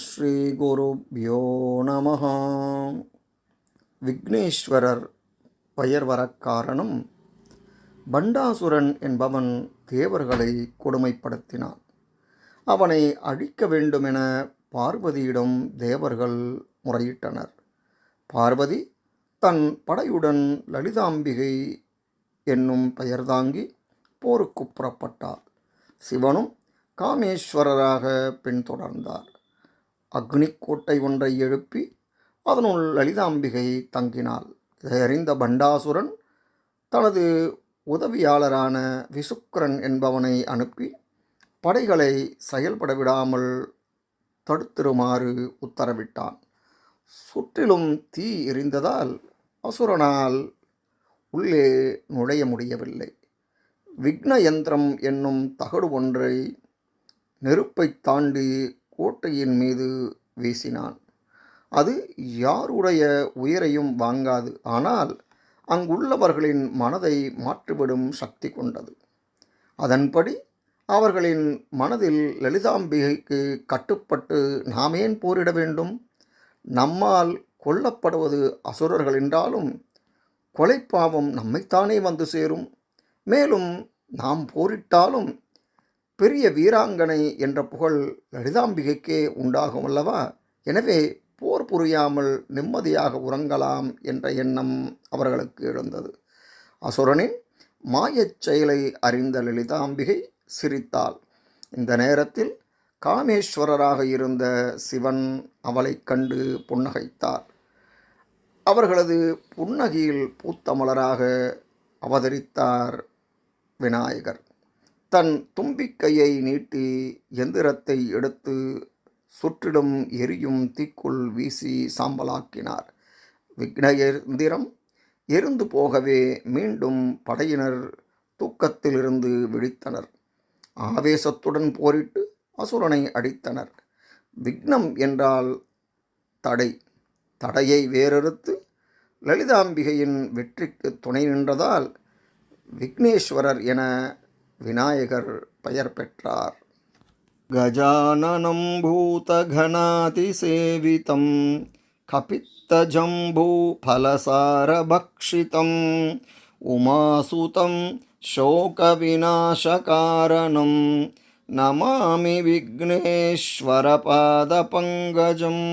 ஸ்ரீ குருப்யோ நமஹ. விக்னேஸ்வரர் பெயர் வரக் காரணம், பண்டாசுரன் என்பவன் தேவர்களை கொடுமைப்படுத்தினான். அவனை அழிக்க வேண்டுமென பார்வதியிடம் தேவர்கள் முறையிட்டனர். பார்வதி தன் படையுடன் லலிதாம்பிகை என்னும் பெயர் தாங்கி போருக்கு புறப்பட்டார். சிவனும் காமேஸ்வரராக பின்தொடர்ந்தார். அக்னிக்கோட்டை ஒன்றை எழுப்பி அதனுள் லலிதாம்பிகை தங்கினாள். இதை அறிந்த பண்டாசுரன் தனது உதவியாளரான விசுக்கரன் என்பவனை அனுப்பி படைகளை செயல்பட விடாமல் தடுத்திருமாறு உத்தரவிட்டான். சுற்றிலும் தீ எரிந்ததால் அசுரனால் உள்ளே நுழைய முடியவில்லை. விக்ன யந்திரம் என்னும் தகடு ஒன்றை நெருப்பை தாண்டி கோட்டையின் மீது வீசினான். அது யாருடைய உயிரையும் வாங்காது, ஆனால் அங்குள்ளவர்களின் மனதை மாற்றிவிடும் சக்தி கொண்டது. அதன்படி அவர்களின் மனதில் லலிதாம்பிகைக்கு கட்டுப்பட்டு நாம் ஏன் போரிட வேண்டும், நம்மால் கொல்லப்படுவது அசுரர்கள் என்றாலும் கொலைப்பாவம் நம்மைத்தானே வந்து சேரும், மேலும் நாம் போரிட்டாலும் பெரிய வீராங்கனை என்ற புகழ் லலிதாம்பிகைக்கே உண்டாகும் அல்லவா, எனவே போர் புரியாமல் நிம்மதியாக உறங்கலாம் என்ற எண்ணம் அவர்களுக்கு எழுந்தது. அசுரனின் மாயச் செயலை அறிந்த லலிதாம்பிகை சிரித்தாள். இந்த நேரத்தில் காமேஸ்வரராக இருந்த சிவன் அவளை கண்டு புன்னகைத்தார். அவர்களது புன்னகையில் பூத்த மலராக அவதரித்தார் விநாயகர். தன் தும்பிக்கையை நீட்டி எந்திரத்தை எடுத்து சுற்றிலும் எரியும் தீக்குள் வீசி சாம்பலாக்கினார். விக்ன எந்திரம் எரிந்து போகவே மீண்டும் படையினர் தூக்கத்திலிருந்து விழித்தனர். ஆவேசத்துடன் போரிட்டு அசுரனை அடித்தனர். விக்னம் என்றால் தடை. தடையை வேறறுத்து லலிதாம்பிகையின் வெற்றிக்கு துணை நின்றதால் விக்னேஸ்வரர் என விநாயகர் பெயர் பெற்றார். கஜானனம் பூதகணாதிசேவிதம் கபித்தஜம்பூஃபலசாரபக்ஷிதம் உமாசுதம் சோகவிநாசகாரணம் நமாமி விக்னேஸ்வர பாதபங்கஜம்.